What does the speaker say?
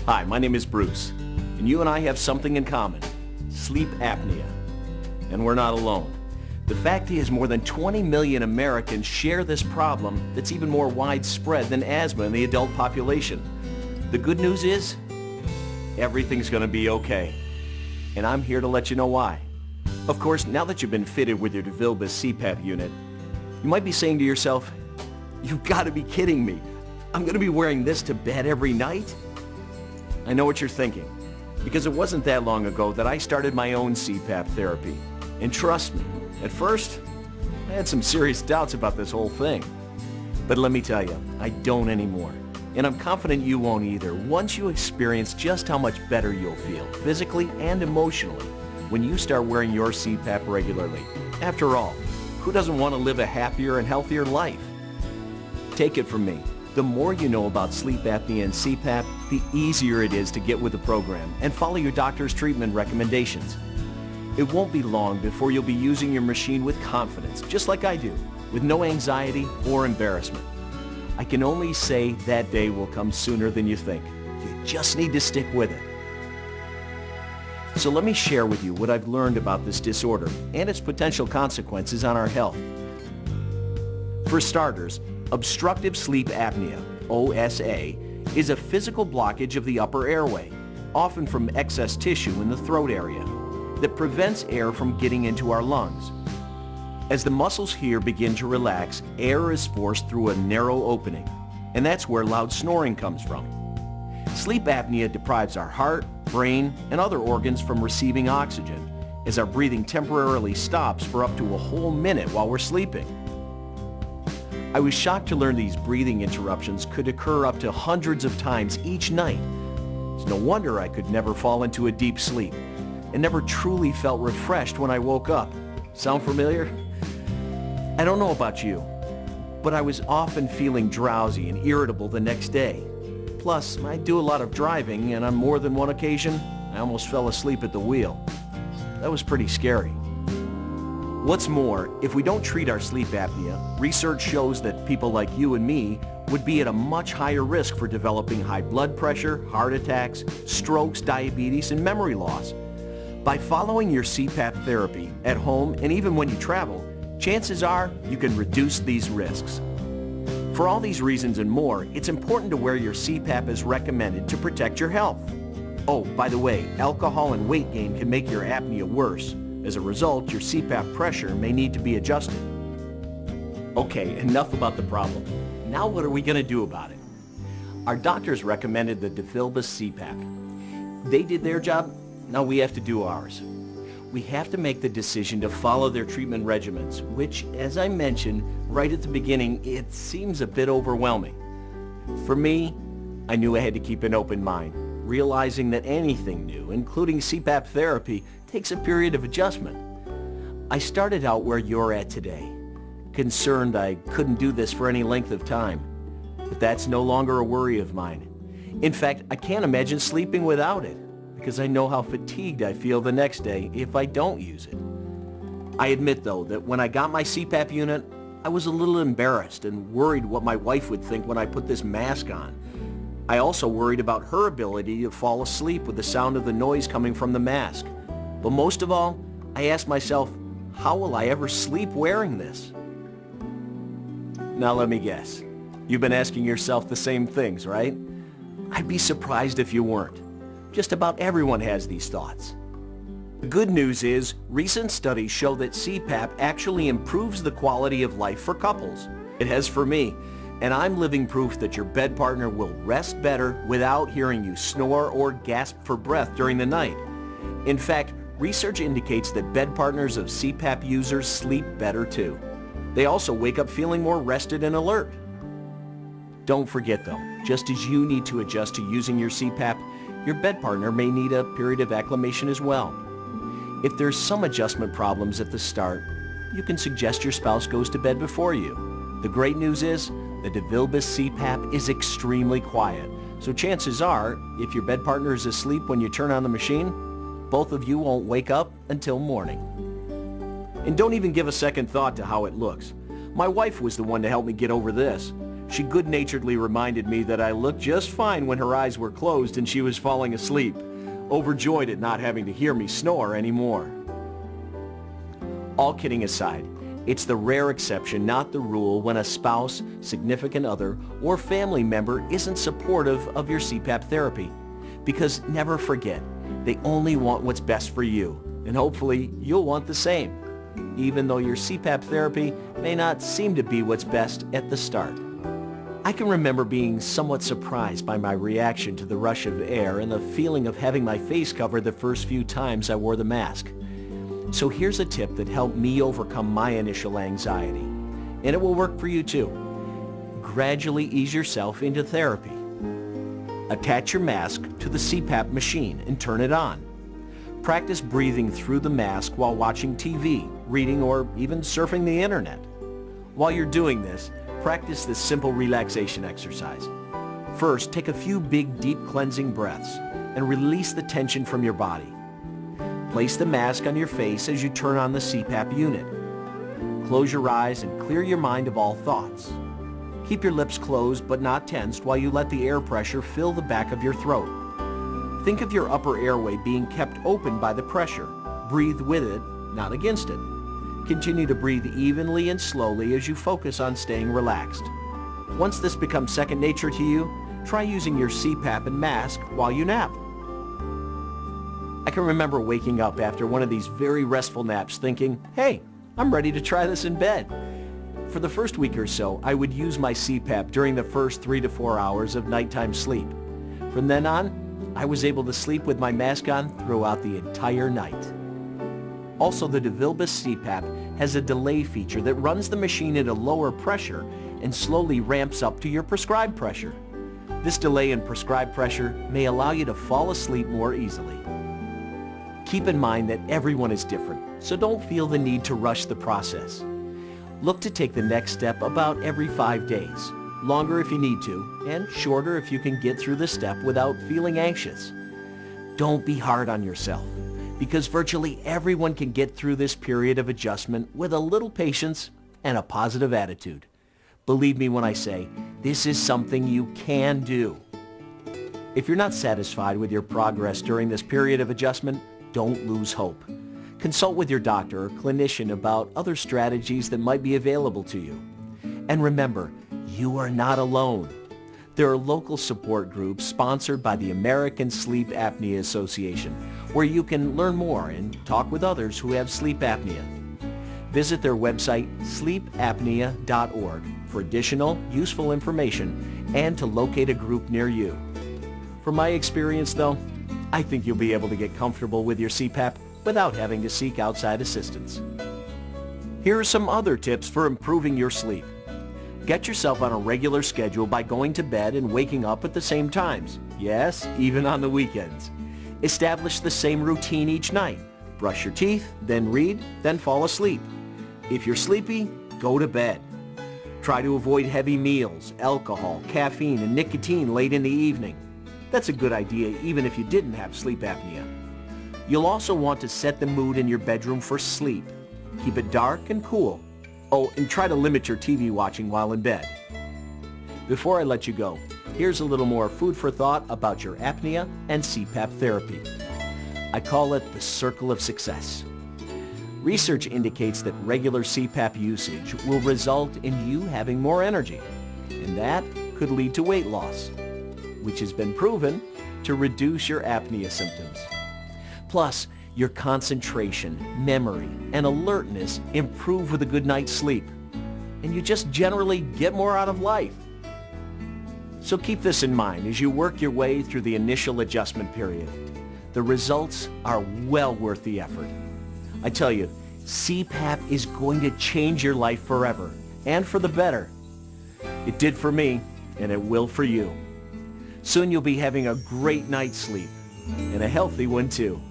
Hi, my name is Bruce, and you and I have something in common: sleep apnea. And we're not alone. The fact is, more than 20 million Americans share this problem that's even more widespread than asthma in the adult population. The good news is, everything's going to be okay. And I'm here to let you know why. Of course, now that you've been fitted with your DeVilbiss C-PAP unit, you might be saying to yourself, "You've got to be kidding me. I'm going to be wearing this to bed every night?" I know what you're thinking, because it wasn't that long ago that I started my own C-PAP therapy. And trust me, at first, I had some serious doubts about this whole thing. But let me tell you, I don't anymore. And I'm confident you won't either once you experience just how much better you'll feel, physically and emotionally, when you start wearing your C-PAP regularly. After all, who doesn't want to live a happier and healthier life? Take it from me. The more you know about sleep apnea and C-PAP, the easier it is to get with the program and follow your doctor's treatment recommendations. It won't be long before you'll be using your machine with confidence, just like I do, with no anxiety or embarrassment. I can only say that day will come sooner than you think. You just need to stick with it. So let me share with you what I've learned about this disorder and its potential consequences on our health. For starters, obstructive sleep apnea, OSA, is a physical blockage of the upper airway, often from excess tissue in the throat area, that prevents air from getting into our lungs. As the muscles here begin to relax, air is forced through a narrow opening, and that's where loud snoring comes from. Sleep apnea deprives our heart, brain, and other organs from receiving oxygen, as our breathing temporarily stops for up to a whole minute while we're sleeping. I was shocked to learn these breathing interruptions could occur up to hundreds of times each night. It's no wonder I could never fall into a deep sleep and never truly felt refreshed when I woke up. Sound familiar? I don't know about you, but I was often feeling drowsy and irritable the next day. Plus, I do a lot of driving, and on more than one occasion, I almost fell asleep at the wheel. That was pretty scary. What's more, if we don't treat our sleep apnea, research shows that people like you and me would be at a much higher risk for developing high blood pressure, heart attacks, strokes, diabetes, and memory loss. By following your C-PAP therapy at home and even when you travel, chances are you can reduce these risks. For all these reasons and more, it's important to wear your C-PAP as recommended to protect your health. Oh, by the way, alcohol and weight gain can make your apnea worse. As a result, your C-PAP pressure may need to be adjusted. Okay, enough about the problem. Now what are we going to do about it? Our doctors recommended the DeVilbiss C-PAP. They did their job, now we have to do ours. We have to make the decision to follow their treatment regimens, which, as I mentioned right at the beginning, it seems a bit overwhelming. For me, I knew I had to keep an open mind, realizing that anything new, including C-PAP therapy, takes a period of adjustment. I started out where you're at today, concerned I couldn't do this for any length of time. But that's no longer a worry of mine. In fact, I can't imagine sleeping without it, because I know how fatigued I feel the next day if I don't use it. I admit, though, that when I got my C-PAP unit, I was a little embarrassed and worried what my wife would think when I put this mask on. I also worried about her ability to fall asleep with the sound of the noise coming from the mask. But most of all, I asked myself, how will I ever sleep wearing this? Now let me guess. You've been asking yourself the same things, right? I'd be surprised if you weren't. Just about everyone has these thoughts. The good news is, recent studies show that C-PAP actually improves the quality of life for couples. It has for me, and I'm living proof that your bed partner will rest better without hearing you snore or gasp for breath during the night. In fact, research indicates that bed partners of C-PAP users sleep better too. They also wake up feeling more rested and alert. Don't forget though, just as you need to adjust to using your C-PAP, your bed partner may need a period of acclimation as well. If there's some adjustment problems at the start, you can suggest your spouse goes to bed before you. The great news is, the DeVilbiss C-PAP is extremely quiet, so chances are, if your bed partner is asleep when you turn on the machine, both of you won't wake up until morning. And don't even give a second thought to how it looks. My wife was the one to help me get over this. She good-naturedly reminded me that I looked just fine when her eyes were closed and she was falling asleep, overjoyed at not having to hear me snore anymore. All kidding aside, it's the rare exception, not the rule, when a spouse, significant other, or family member isn't supportive of your C-PAP therapy. Because never forget, they only want what's best for you, and hopefully you'll want the same, even though your C-PAP therapy may not seem to be what's best at the start. I can remember being somewhat surprised by my reaction to the rush of air and the feeling of having my face covered the first few times I wore the mask. So here's a tip that helped me overcome my initial anxiety, and it will work for you too. Gradually ease yourself into therapy. Attach your mask to the C-PAP machine and turn it on. Practice breathing through the mask while watching TV, reading, or even surfing the internet. While you're doing this, practice this simple relaxation exercise. First, take a few big, deep cleansing breaths and release the tension from your body. Place the mask on your face as you turn on the C-PAP unit. Close your eyes and clear your mind of all thoughts. Keep your lips closed but not tensed while you let the air pressure fill the back of your throat. Think of your upper airway being kept open by the pressure. Breathe with it, not against it. Continue to breathe evenly and slowly as you focus on staying relaxed. Once this becomes second nature to you, try using your C-PAP and mask while you nap. I can remember waking up after one of these very restful naps thinking, hey, I'm ready to try this in bed. For the first week or so, I would use my C-PAP during the first 3 to 4 hours of nighttime sleep. From then on, I was able to sleep with my mask on throughout the entire night. Also, the DeVilbiss C-PAP has a delay feature that runs the machine at a lower pressure and slowly ramps up to your prescribed pressure. This delay in prescribed pressure may allow you to fall asleep more easily. Keep in mind that everyone is different, so don't feel the need to rush the process. Look to take the next step about every 5 days, longer if you need to, and shorter if you can get through the step without feeling anxious. Don't be hard on yourself, because virtually everyone can get through this period of adjustment with a little patience and a positive attitude. Believe me when I say, this is something you can do. If you're not satisfied with your progress during this period of adjustment, don't lose hope. Consult with your doctor or clinician about other strategies that might be available to you. And remember, you are not alone. There are local support groups sponsored by the American Sleep Apnea Association, where you can learn more and talk with others who have sleep apnea. Visit their website, sleepapnea.org, for additional useful information and to locate a group near you. From my experience, though, I think you'll be able to get comfortable with your C-PAP without having to seek outside assistance. Here are some other tips for improving your sleep. Get yourself on a regular schedule by going to bed and waking up at the same times. Yes, even on the weekends. Establish the same routine each night. Brush your teeth, then read, then fall asleep. If you're sleepy, go to bed. Try to avoid heavy meals, alcohol, caffeine, and nicotine late in the evening. That's a good idea even if you didn't have sleep apnea. You'll also want to set the mood in your bedroom for sleep. Keep it dark and cool. Oh, and try to limit your TV watching while in bed. Before I let you go, here's a little more food for thought about your apnea and C-PAP therapy. I call it the circle of success. Research indicates that regular C-PAP usage will result in you having more energy, and that could lead to weight loss, which has been proven to reduce your apnea symptoms. Plus, your concentration, memory, and alertness improve with a good night's sleep, and you just generally get more out of life. So keep this in mind as you work your way through the initial adjustment period. The results are well worth the effort. I tell you, C-PAP is going to change your life forever, and for the better. It did for me, and it will for you. Soon you'll be having a great night's sleep, and a healthy one too.